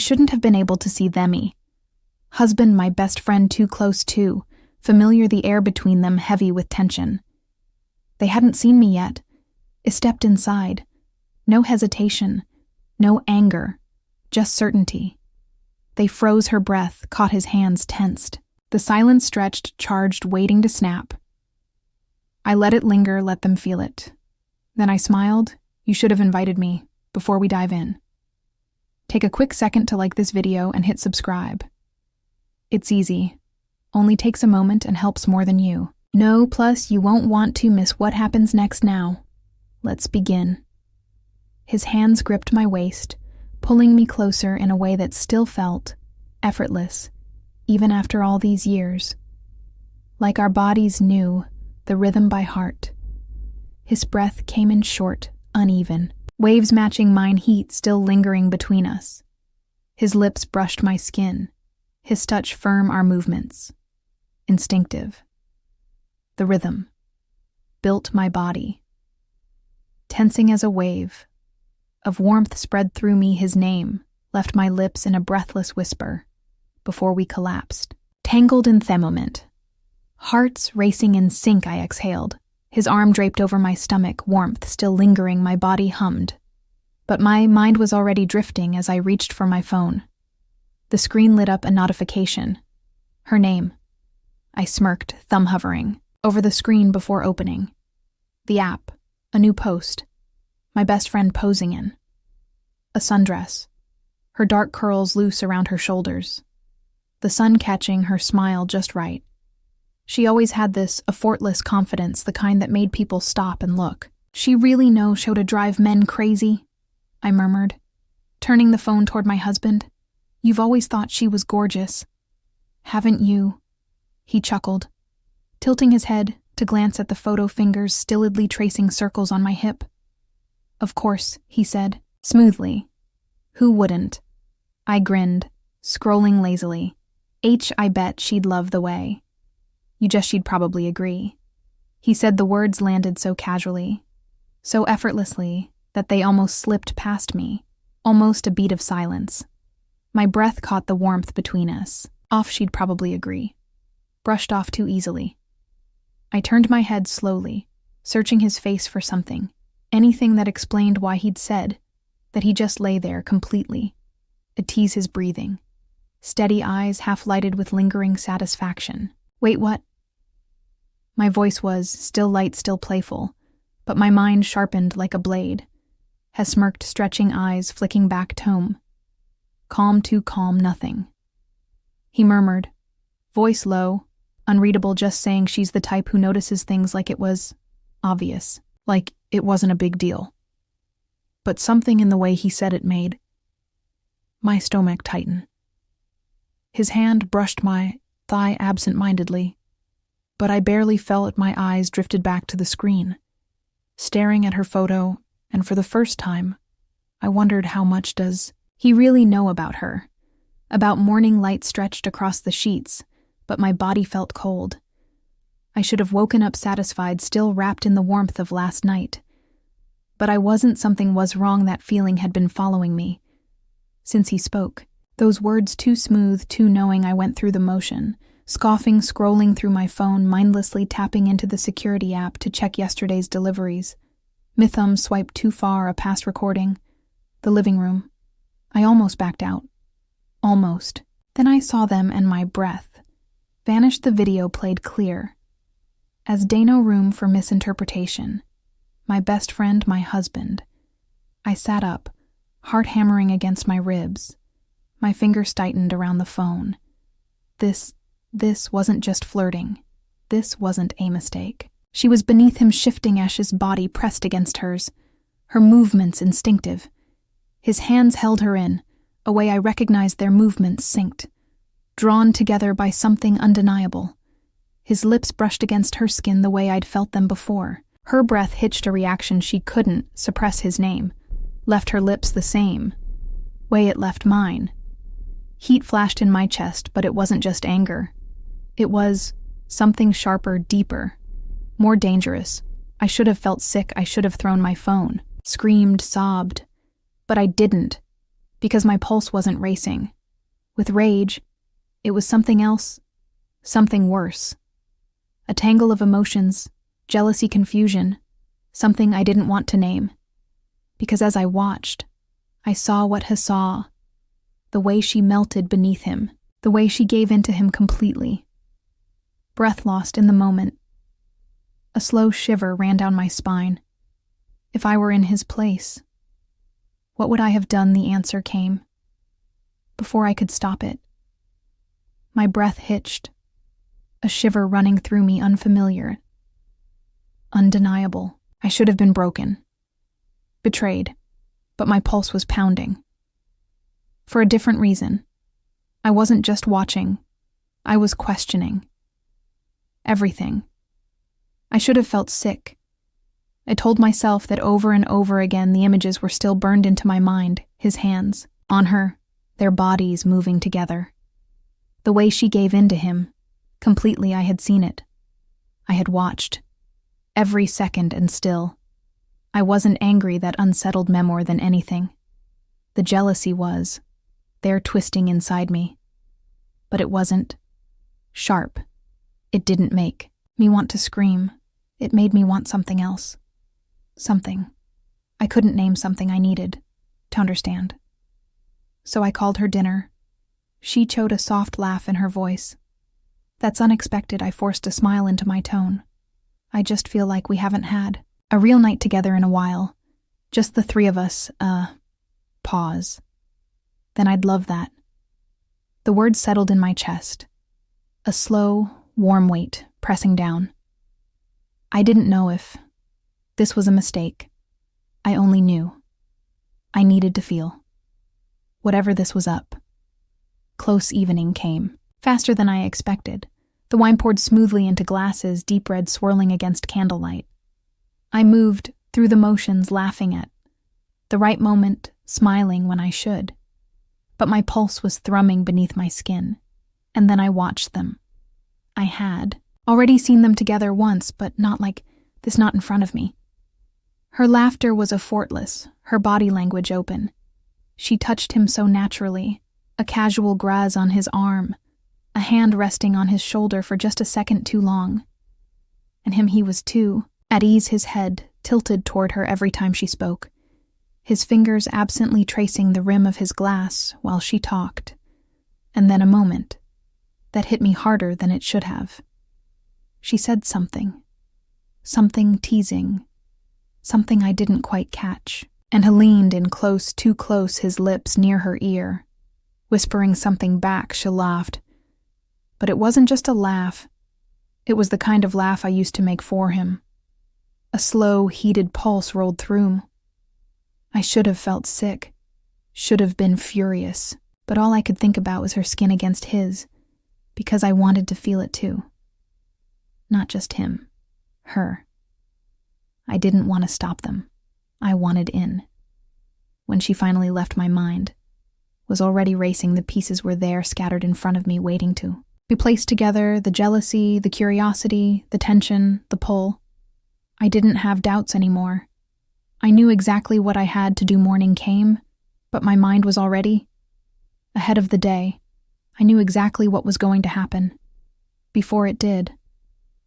shouldn't have been able to see themy. Husband, my best friend, too close too, familiar, the air between them heavy with tension. They hadn't seen me yet. I stepped inside. No hesitation, no anger, just certainty. They froze her breath, caught his hands tensed. The silence stretched, charged, waiting to snap. I let it linger, let them feel it. Then I smiled. You should have invited me, before we dive in. Take a quick second to like this video and hit subscribe. It's easy. Only takes a moment and helps more than you. No, plus you won't want to miss what happens next now. Let's begin. His hands gripped my waist, pulling me closer in a way that still felt effortless, even after all these years. Like our bodies knew the rhythm by heart. His breath came in short, uneven, waves matching mine, heat still lingering between us. His lips brushed my skin, his touch firm, our movements instinctive. The rhythm built my body, tensing as a wave of warmth spread through me. His name left my lips in a breathless whisper before we collapsed, tangled in the moment. Hearts racing in sync, I exhaled. His arm draped over my stomach, warmth still lingering, my body hummed. But my mind was already drifting as I reached for my phone. The screen lit up a notification. Her name. I smirked, thumb hovering over the screen before opening. The app, a new post. My best friend posing in a sundress, her dark curls loose around her shoulders, the sun catching her smile just right. She always had this effortless confidence, the kind that made people stop and look. She really knows how to drive men crazy, I murmured, turning the phone toward my husband. You've always thought she was gorgeous, haven't you? He chuckled, tilting his head to glance at the photo, fingers stolidly tracing circles on my hip. Of course, he said, smoothly. Who wouldn't? I grinned, scrolling lazily. I bet she'd love the way. She'd probably agree. He said, the words landed so casually, so effortlessly, that they almost slipped past me, almost a beat of silence. My breath caught the warmth between us. She'd probably agree. Brushed off too easily. I turned my head slowly, searching his face for something. Anything that explained why he'd said that he just lay there completely. It teased his breathing. Steady eyes half lighted with lingering satisfaction. Wait, what? My voice was still light, still playful, but my mind sharpened like a blade. Has smirked, stretching eyes flicking back tome. Calm, too calm, nothing. He murmured, voice low, unreadable, just saying she's the type who notices things like it was obvious, like it wasn't a big deal. But something in the way he said it made my stomach tighten. His hand brushed my thigh absent-mindedly, but I barely felt my eyes drifted back to the screen, staring at her photo, and for the first time, I wondered how much does he really know about her, about morning light stretched across the sheets, but my body felt cold. I should have woken up satisfied, still wrapped in the warmth of last night. But I wasn't. Something was wrong. That feeling had been following me since he spoke. Those words too smooth, too knowing. I went through the motion, scoffing, scrolling through my phone, mindlessly tapping into the security app to check yesterday's deliveries. Mythum swiped too far, a past recording. The living room. I almost backed out. Almost. Then I saw them and my breath vanished. The video played clear. As day no room for misinterpretation. My best friend, my husband. I sat up, heart hammering against my ribs. My fingers tightened around the phone. This wasn't just flirting. This wasn't a mistake. She was beneath him, shifting as his body pressed against hers, her movements instinctive. His hands held her in, a way I recognized their movements synced, drawn together by something undeniable. His lips brushed against her skin the way I'd felt them before. Her breath hitched a reaction she couldn't suppress. His name left her lips the same way it left mine. Heat flashed in my chest, but it wasn't just anger. It was something sharper, deeper, more dangerous. I should have felt sick. I should have thrown my phone, screamed, sobbed. But I didn't. because my pulse wasn't racing. With rage, it was something else, something worse. A tangle of emotions, jealousy, confusion, something I didn't want to name. Because as I watched, I saw what he saw, the way she melted beneath him, the way she gave in to him completely. Breath lost in the moment. A slow shiver ran down my spine. If I were in his place, what would I have done? The answer came. Before I could stop it, my breath hitched, a shiver running through me, unfamiliar, undeniable. I should have been broken, betrayed, but my pulse was pounding. For a different reason. I wasn't just watching, I was questioning. Everything. I should have felt sick. I told myself that over and over again the images were still burned into my mind, his hands, on her, their bodies moving together. The way she gave in to him, completely. I had seen it. I had watched. Every second, and still. I wasn't angry, that unsettled me more than anything. The jealousy was, there twisting inside me. But it wasn't sharp. It didn't make me want to scream. It made me want something else. Something. I couldn't name something I needed to understand. So I called her dinner. She showed a soft laugh in her voice. That's unexpected. I forced a smile into my tone. I just feel like we haven't had a real night together in a while. Just the three of us. Pause. Then I'd love that. The words settled in my chest. A slow, warm weight pressing down. I didn't know if this was a mistake. I only knew. I needed to feel. Whatever this was up. Close evening came, faster than I expected. The wine poured smoothly into glasses, deep red swirling against candlelight. I moved through the motions, laughing at the right moment, smiling when I should. But my pulse was thrumming beneath my skin. And then I watched them. I had already seen them together once, but not like this, not in front of me. Her laughter was effortless, her body language open. She touched him so naturally, a casual graze on his arm, a hand resting on his shoulder for just a second too long. And he was too, at ease, his head tilted toward her every time she spoke, his fingers absently tracing the rim of his glass while she talked. And then a moment that hit me harder than it should have. She said something teasing, something I didn't quite catch, and he leaned in close, too close, his lips near her ear. Whispering something back, she laughed. But it wasn't just a laugh. It was the kind of laugh I used to make for him. A slow, heated pulse rolled through. I should have felt sick, should have been furious, but all I could think about was her skin against his, because I wanted to feel it too. Not just him, her. I didn't want to stop them. I wanted in. When she finally left my mind, was already racing, the pieces were there, scattered in front of me, waiting to be placed together, the jealousy, the curiosity, the tension, the pull. I didn't have doubts anymore. I knew exactly what I had to do. Morning came, but my mind was already ahead of the day. I knew exactly what was going to happen. Before it did,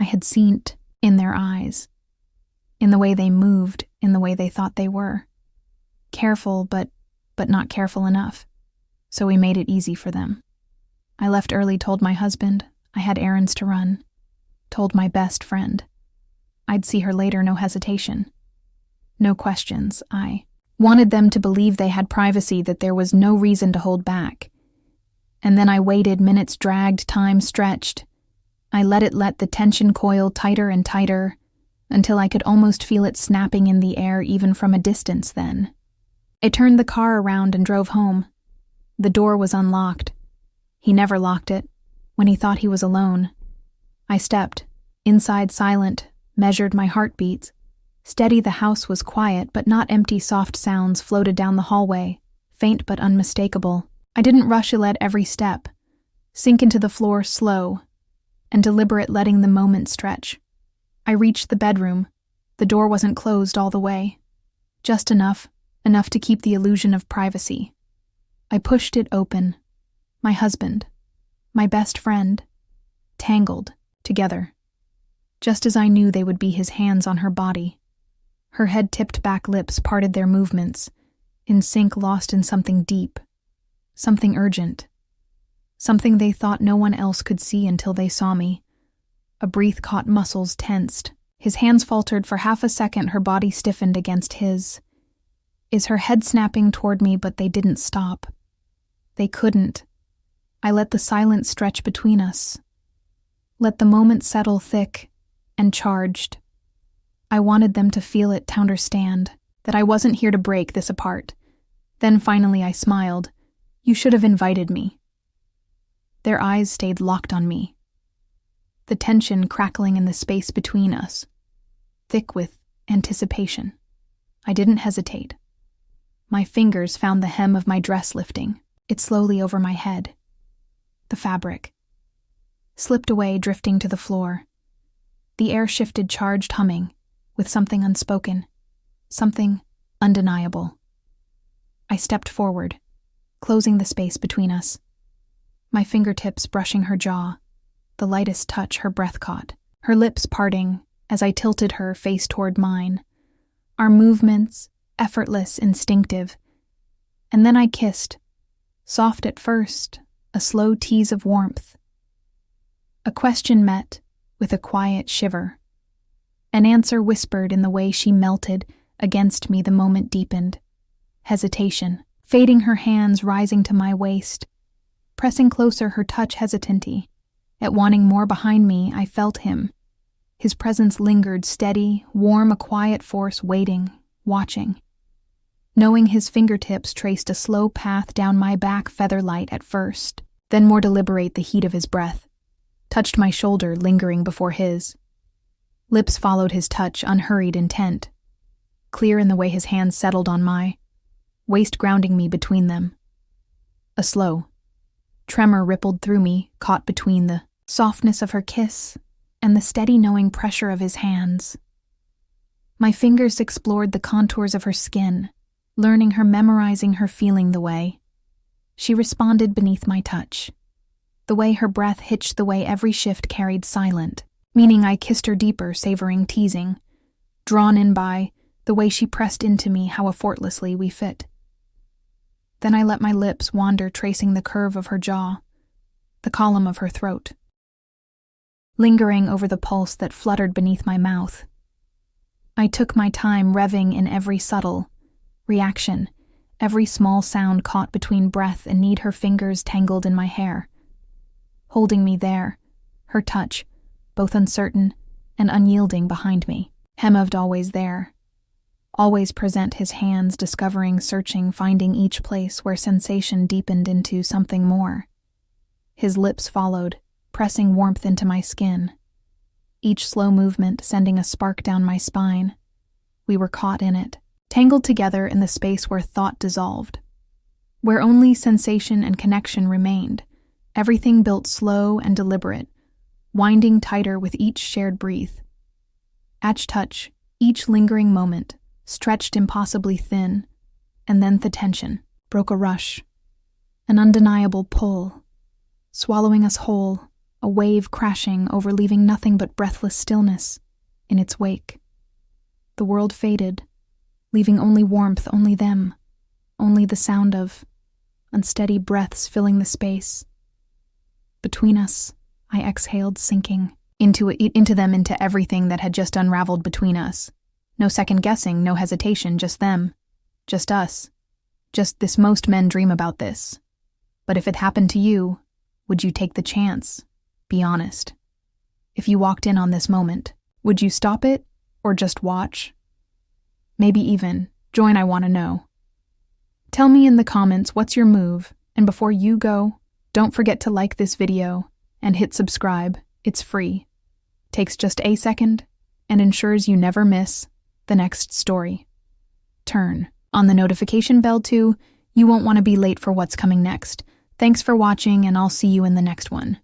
I had seen it in their eyes, in the way they moved, in the way they thought they were. Careful, but not careful enough. So we made it easy for them. I left early, told my husband I had errands to run, told my best friend I'd see her later, no hesitation. No questions. I wanted them to believe they had privacy, that there was no reason to hold back. And then I waited, minutes dragged, time stretched. I let the tension coil tighter and tighter, until I could almost feel it snapping in the air even from a distance. Then I turned the car around and drove home. The door was unlocked. He never locked it, when he thought he was alone. I stepped, inside silent, measured my heartbeats. Steady, the house was quiet, but not empty. Soft sounds floated down the hallway, faint but unmistakable. I didn't rush. I let every step sink into the floor, slow and deliberate, letting the moment stretch. I reached the bedroom. The door wasn't closed all the way. Just enough to keep the illusion of privacy. I pushed it open. My husband, my best friend, tangled together. Just as I knew they would be, his hands on her body. Her head tipped back, lips parted their movements, in sync, lost in something deep, something urgent, something they thought no one else could see until they saw me. A breath caught, muscles tensed. His hands faltered for half a second, her body stiffened against his. Is her head snapping toward me, but they didn't stop. They couldn't. I let the silence stretch between us. Let the moment settle thick and charged. I wanted them to feel it, to understand that I wasn't here to break this apart. Then finally I smiled. You should have invited me. Their eyes stayed locked on me. The tension crackling in the space between us, thick with anticipation. I didn't hesitate. My fingers found the hem of my dress, lifting it slowly over my head. The fabric slipped away, drifting to the floor. The air shifted, charged, humming, with something unspoken, something undeniable. I stepped forward, closing the space between us. My fingertips brushing her jaw, the lightest touch her breath caught, her lips parting as I tilted her face toward mine. Our movements, effortless, instinctive. And then I kissed, soft at first, a slow tease of warmth. A question met with a quiet shiver. An answer whispered in the way she melted against me. The moment deepened. Hesitation, fading, her hands rising to my waist, pressing closer, her touch hesitancy. At wanting more behind me, I felt him. His presence lingered, steady, warm, a quiet force, waiting, watching. Knowing his fingertips traced a slow path down my back, feather-light at first, then more deliberate, the heat of his breath. Touched my shoulder, lingering before his. Lips followed his touch, unhurried, intent. Clear in the way his hands settled on my waist, grounding me between them. A slow tremor rippled through me, caught between the softness of her kiss and the steady, knowing pressure of his hands. My fingers explored the contours of her skin, learning her, memorizing her, feeling the way she responded beneath my touch. The way her breath hitched, the way every shift carried silent, meaning I kissed her deeper, savoring, teasing, drawn in by the way she pressed into me, how effortlessly we fit. Then I let my lips wander, tracing the curve of her jaw, the column of her throat, lingering over the pulse that fluttered beneath my mouth. I took my time, revving in every subtle reaction, every small sound caught between breath and need, her fingers tangled in my hair, holding me there, her touch, both uncertain and unyielding, behind me. Hemmed, always there, always present, his hands discovering, searching, finding each place where sensation deepened into something more. His lips followed, pressing warmth into my skin, each slow movement sending a spark down my spine. We were caught in it, tangled together in the space where thought dissolved, where only sensation and connection remained, everything built slow and deliberate, winding tighter with each shared breath. Each touch, each lingering moment, stretched impossibly thin, and then the tension broke, a rush, an undeniable pull, swallowing us whole, a wave crashing over, leaving nothing but breathless stillness in its wake. The world faded, leaving only warmth, only them, only the sound of unsteady breaths filling the space. Between us, I exhaled, sinking into them, into everything that had just unraveled between us. No second guessing, no hesitation, just them, just us, just this. Most men dream about this. But if it happened to you, would you take the chance? Be honest. If you walked in on this moment, would you stop it or just watch? Maybe even join, I want to know. Tell me in the comments what's your move, and before you go, don't forget to like this video and hit subscribe. It's free. Takes just a second and ensures you never miss the next story. Turn on the notification bell too. You won't want to be late for what's coming next. Thanks for watching, and I'll see you in the next one.